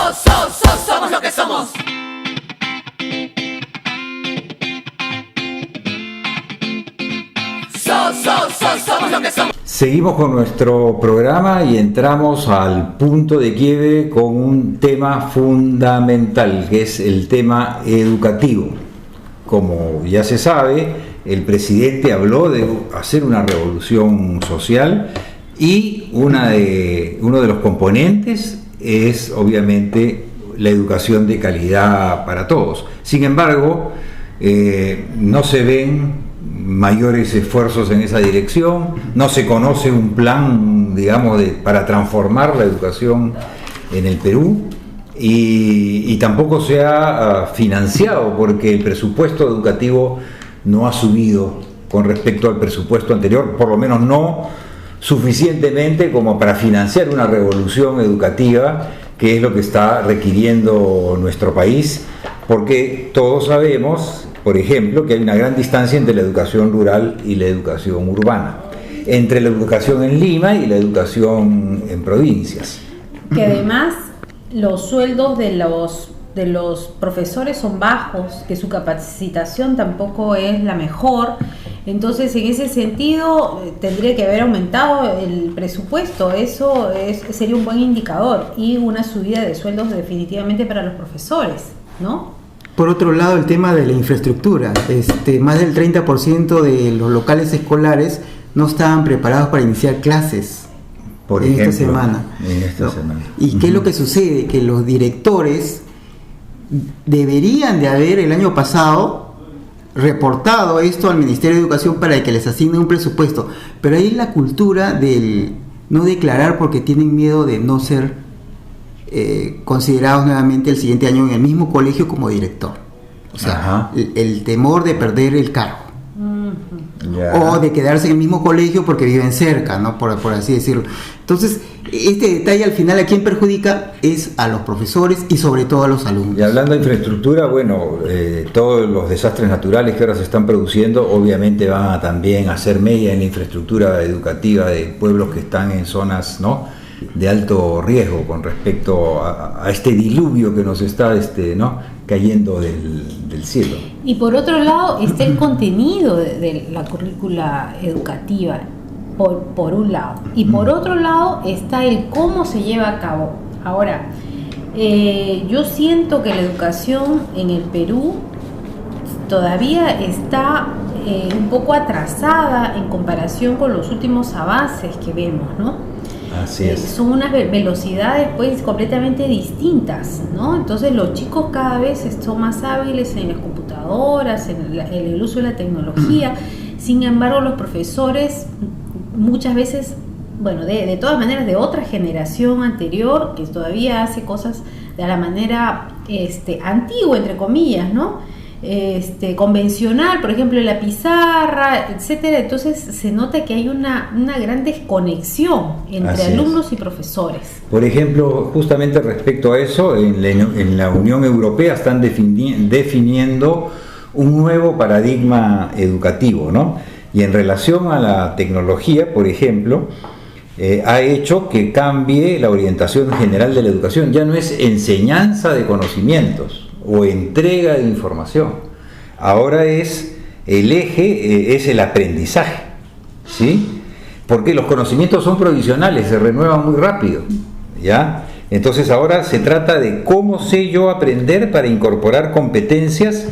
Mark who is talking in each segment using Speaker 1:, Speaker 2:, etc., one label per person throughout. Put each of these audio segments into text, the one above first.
Speaker 1: Somos lo que somos. Somos lo que somos.
Speaker 2: Seguimos con nuestro programa y entramos al punto de quiebre con un tema fundamental, que es el tema educativo. Como ya se sabe, el presidente habló de hacer una revolución social y uno de los componentes es obviamente la educación de calidad para todos. Sin embargo, no se ven mayores esfuerzos en esa dirección, no se conoce un plan, digamos, para transformar la educación en el Perú y tampoco se ha financiado, porque el presupuesto educativo no ha subido con respecto al presupuesto anterior, por lo menos no suficientemente como para financiar una revolución educativa, que es lo que está requiriendo nuestro país, porque todos sabemos, por ejemplo, que hay una gran distancia entre la educación rural y la educación urbana, entre la educación en Lima y la educación en provincias.
Speaker 3: Que además los sueldos de los profesores son bajos, que su capacitación tampoco es la mejor. Entonces, en ese sentido, tendría que haber aumentado el presupuesto. Eso sería un buen indicador, y una subida de sueldos definitivamente para los profesores, ¿no?
Speaker 4: Por otro lado, el tema de la infraestructura. Más del 30% de los locales escolares no estaban preparados para iniciar clases esta semana. ¿Y qué es lo que sucede? Que los directores deberían de haber el año pasado reportado esto al Ministerio de Educación para que les asigne un presupuesto, pero ahí la cultura del no declarar porque tienen miedo de no ser considerados nuevamente el siguiente año en el mismo colegio como director. O sea, el temor de perder el cargo. O de quedarse en el mismo colegio porque viven cerca, ¿no? Por así decirlo. Entonces, este detalle al final, ¿a quién perjudica? Es a los profesores y sobre todo a los alumnos.
Speaker 2: Y hablando de infraestructura, bueno, todos los desastres naturales que ahora se están produciendo obviamente van a también hacer mella en la infraestructura educativa de pueblos que están en zonas, ¿no?, de alto riesgo con respecto a este diluvio que nos está cayendo del cielo.
Speaker 3: Y por otro lado está el contenido de la currícula educativa, por un lado, y por otro lado está el cómo se lleva a cabo. Ahora, yo siento que la educación en el Perú todavía está un poco atrasada en comparación con los últimos avances que vemos, ¿no?
Speaker 2: Así es.
Speaker 3: Son unas velocidades pues completamente distintas, ¿no? Entonces los chicos cada vez son más hábiles en las computadoras, en el uso de la tecnología. Sin embargo, los profesores muchas veces, bueno, de todas maneras, de otra generación anterior que todavía hace cosas de la manera antigua, entre comillas, ¿no? Convencional, por ejemplo, la pizarra, etcétera. Entonces se nota que hay una gran desconexión entre alumnos y profesores.
Speaker 2: Por ejemplo, justamente respecto a eso, en la Unión Europea están definiendo un nuevo paradigma educativo, ¿no? Y en relación a la tecnología, por ejemplo, ha hecho que cambie la orientación general de la educación. Ya no es enseñanza de conocimientos o entrega de información. Ahora es el eje, es el aprendizaje, ¿sí? Porque los conocimientos son provisionales, se renuevan muy rápido, ¿ya? Entonces ahora se trata de cómo sé yo aprender para incorporar competencias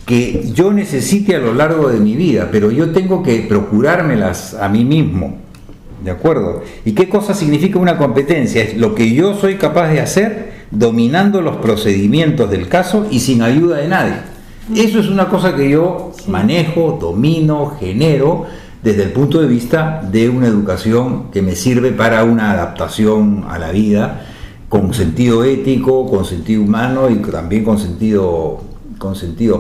Speaker 2: que yo necesite a lo largo de mi vida, pero yo tengo que procurármelas a mí mismo, ¿de acuerdo? ¿Y qué cosa significa una competencia? Es lo que yo soy capaz de hacer dominando los procedimientos del caso y sin ayuda de nadie. Eso es una cosa que yo manejo, domino, genero desde el punto de vista de una educación que me sirve para una adaptación a la vida con sentido ético, con sentido humano y también con sentido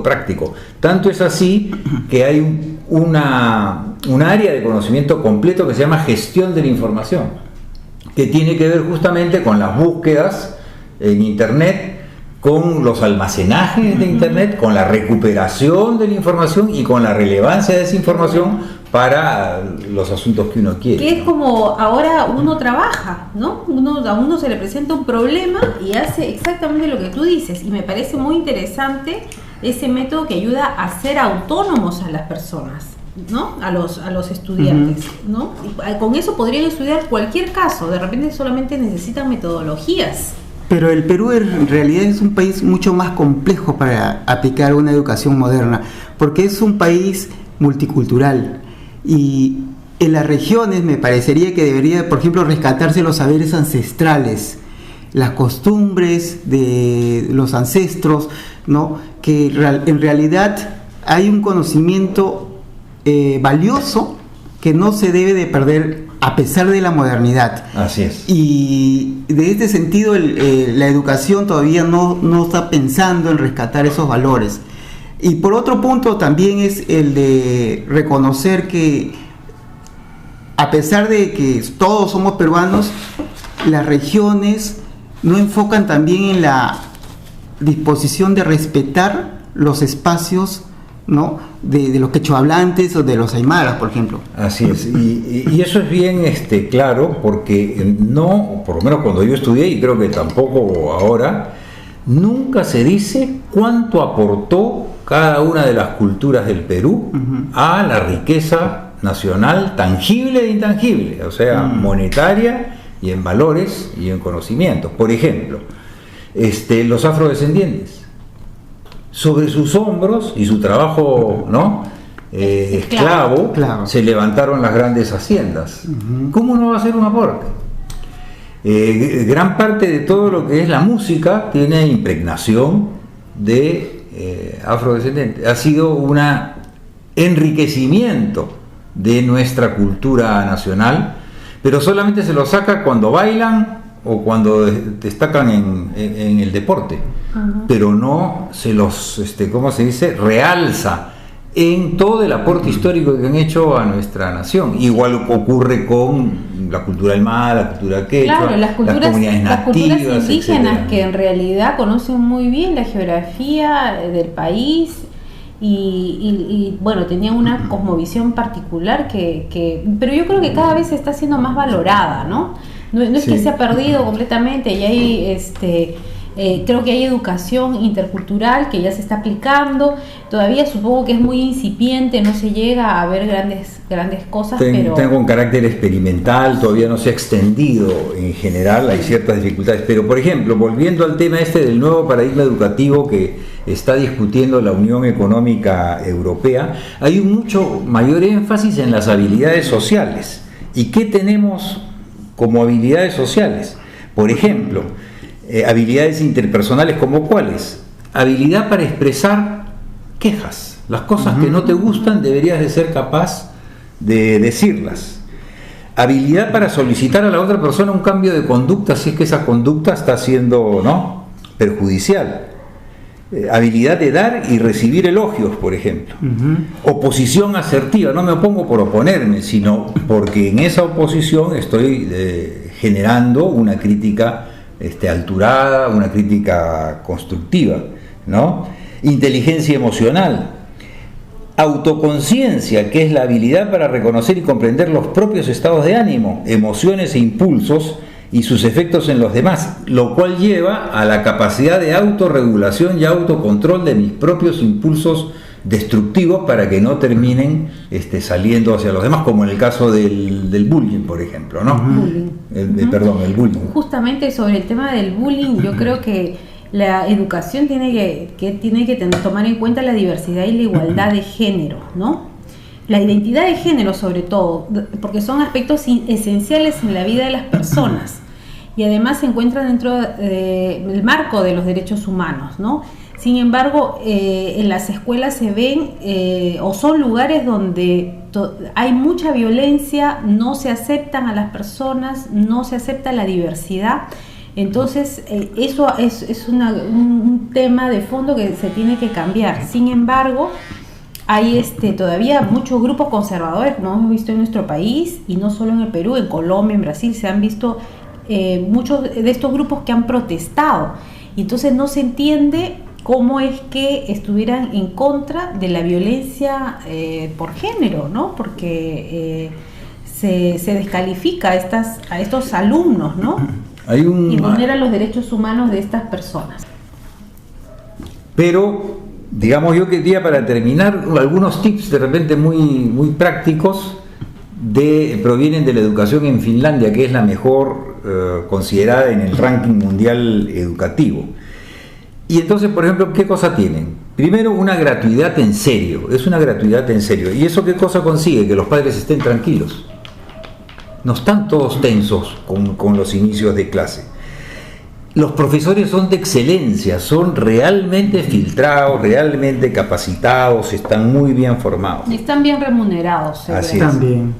Speaker 2: práctico. Tanto es así que hay un área de conocimiento completo que se llama gestión de la información, que tiene que ver justamente con las búsquedas en Internet, con los almacenajes de Internet, con la recuperación de la información y con la relevancia de esa información para los asuntos que uno quiere.
Speaker 3: Que es como ahora uno trabaja, ¿no? A uno se le presenta un problema y hace exactamente lo que tú dices. Y me parece muy interesante ese método que ayuda a ser autónomos a las personas, ¿no? A los estudiantes, ¿no? Y con eso podrían estudiar cualquier caso. De repente solamente necesitan metodologías.
Speaker 4: Pero el Perú en realidad es un país mucho más complejo para aplicar una educación moderna, porque es un país multicultural. Y en las regiones me parecería que debería, por ejemplo, rescatarse los saberes ancestrales, las costumbres de los ancestros, ¿no? Que en realidad hay un conocimiento valioso que no se debe de perder a pesar de la modernidad.
Speaker 2: Así es.
Speaker 4: Y de este sentido la educación todavía no está pensando en rescatar esos valores. Y por otro punto también es el de reconocer que a pesar de que todos somos peruanos, las regiones no enfocan también en la disposición de respetar los espacios, ¿no? de los quechohablantes o de los aymaras, por ejemplo.
Speaker 2: Así es, y eso es bien claro, porque no, por lo menos cuando yo estudié, y creo que tampoco ahora, nunca se dice cuánto aportó cada una de las culturas del Perú a la riqueza nacional tangible e intangible, o sea, monetaria y en valores y en conocimientos. Por ejemplo, los afrodescendientes, sobre sus hombros y su trabajo, ¿no? Esclavo, se levantaron las grandes haciendas. ¿Cómo no va a ser un aporte? Gran parte de todo lo que es la música tiene impregnación de afrodescendientes. Ha sido un enriquecimiento de nuestra cultura nacional, pero solamente se lo saca cuando bailan o cuando destacan en el deporte, pero no se los, ¿cómo se dice?, realza en todo el aporte histórico que han hecho a nuestra nación. Igual ocurre con la cultura aymara, la cultura quechua,
Speaker 3: claro, las comunidades
Speaker 2: nativas,
Speaker 3: indígenas,
Speaker 2: etcétera,
Speaker 3: que en realidad conocen muy bien la geografía del país y bueno, tenían una cosmovisión particular pero yo creo que cada vez se está siendo más valorada, ¿no? No es que se ha perdido completamente, y hay creo que hay educación intercultural que ya se está aplicando. Todavía supongo que es muy incipiente, no se llega a ver grandes cosas, pero
Speaker 2: tengo un carácter experimental, todavía no se ha extendido en general, hay ciertas dificultades. Pero, por ejemplo, volviendo al tema del nuevo paradigma educativo que está discutiendo la Unión Económica Europea, hay un mucho mayor énfasis en las habilidades sociales. ¿Y qué tenemos como habilidades sociales? Por ejemplo, habilidades interpersonales, como cuáles: habilidad para expresar quejas, las cosas que no te gustan deberías de ser capaz de decirlas. Habilidad para solicitar a la otra persona un cambio de conducta si es que esa conducta está siendo, ¿no?, perjudicial. Habilidad de dar y recibir elogios, por ejemplo. Oposición asertiva, no me opongo por oponerme, sino porque en esa oposición estoy generando una crítica alturada, una crítica constructiva, ¿no? Inteligencia emocional. Autoconciencia, que es la habilidad para reconocer y comprender los propios estados de ánimo, emociones e impulsos y sus efectos en los demás, lo cual lleva a la capacidad de autorregulación y autocontrol de mis propios impulsos destructivos para que no terminen saliendo hacia los demás, como en el caso del bullying, por ejemplo, ¿no? El bullying.
Speaker 3: Justamente sobre el tema del bullying, yo creo que la educación tiene que tomar en cuenta la diversidad y la igualdad de género, ¿no? La identidad de género, sobre todo, porque son aspectos esenciales en la vida de las personas y además se encuentran dentro del marco de los derechos humanos, ¿no? Sin embargo, en las escuelas se ven o son lugares donde hay mucha violencia, no se aceptan a las personas, no se acepta la diversidad. Entonces, eso es un tema de fondo que se tiene que cambiar. Sin embargo, hay todavía muchos grupos conservadores, como hemos visto en nuestro país, y no solo en el Perú, en Colombia, en Brasil, se han visto muchos de estos grupos que han protestado. Y entonces no se entiende cómo es que estuvieran en contra de la violencia por género, ¿no? Porque se descalifica a estos alumnos, ¿no?
Speaker 2: Hay
Speaker 3: y vulnera los derechos humanos de estas personas.
Speaker 2: Pero, digamos, yo quería para terminar algunos tips de repente muy prácticos provienen de la educación en Finlandia, que es la mejor considerada en el ranking mundial educativo. Y entonces, por ejemplo, ¿qué cosa tienen? Primero, una gratuidad en serio, es una gratuidad en serio. ¿Y eso qué cosa consigue? Que los padres estén tranquilos. No están todos tensos con los inicios de clase. Los profesores son de excelencia, son realmente filtrados, realmente capacitados, están muy bien formados.
Speaker 3: Y están bien remunerados.
Speaker 2: Así es.
Speaker 4: También.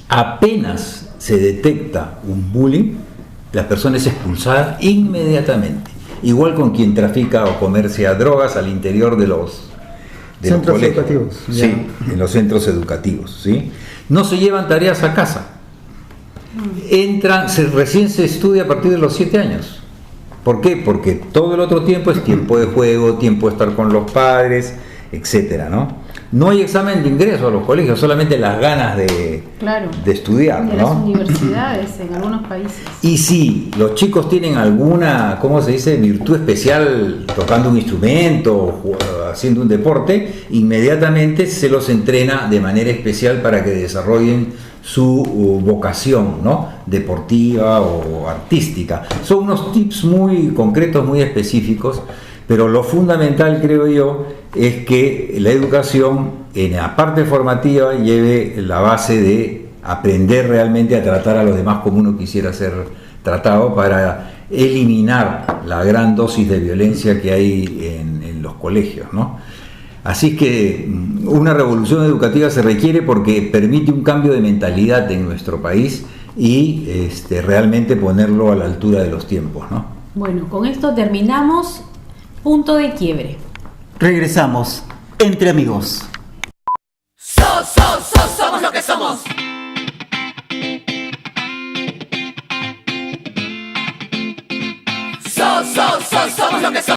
Speaker 2: Apenas se detecta un bullying, la persona es expulsada inmediatamente. Igual con quien trafica o comercia drogas al interior de los
Speaker 4: centros
Speaker 2: colegios.
Speaker 4: educativos.
Speaker 2: Sí,
Speaker 4: Ya.
Speaker 2: en los centros educativos. ¿Sí? No se llevan tareas a casa. Recién se estudia a partir de los 7 años. ¿Por qué? Porque todo el otro tiempo es tiempo de juego, tiempo de estar con los padres, etcétera, ¿no? No hay examen de ingreso a los colegios, solamente las ganas de estudiar,
Speaker 3: de
Speaker 2: ¿no?
Speaker 3: las universidades en algunos países.
Speaker 2: Y si los chicos tienen alguna, ¿cómo se dice?, virtud especial tocando un instrumento o haciendo un deporte, inmediatamente se los entrena de manera especial para que desarrollen su vocación, ¿no?, deportiva o artística. Son unos tips muy concretos, muy específicos, pero lo fundamental, creo yo, es que la educación en la parte formativa lleve la base de aprender realmente a tratar a los demás como uno quisiera ser tratado, para eliminar la gran dosis de violencia que hay en los colegios, ¿no? Así que una revolución educativa se requiere porque permite un cambio de mentalidad en nuestro país y realmente ponerlo a la altura de los tiempos, ¿no?
Speaker 3: Bueno, con esto terminamos. Punto de quiebre.
Speaker 4: Regresamos entre amigos.
Speaker 1: Somos lo que somos.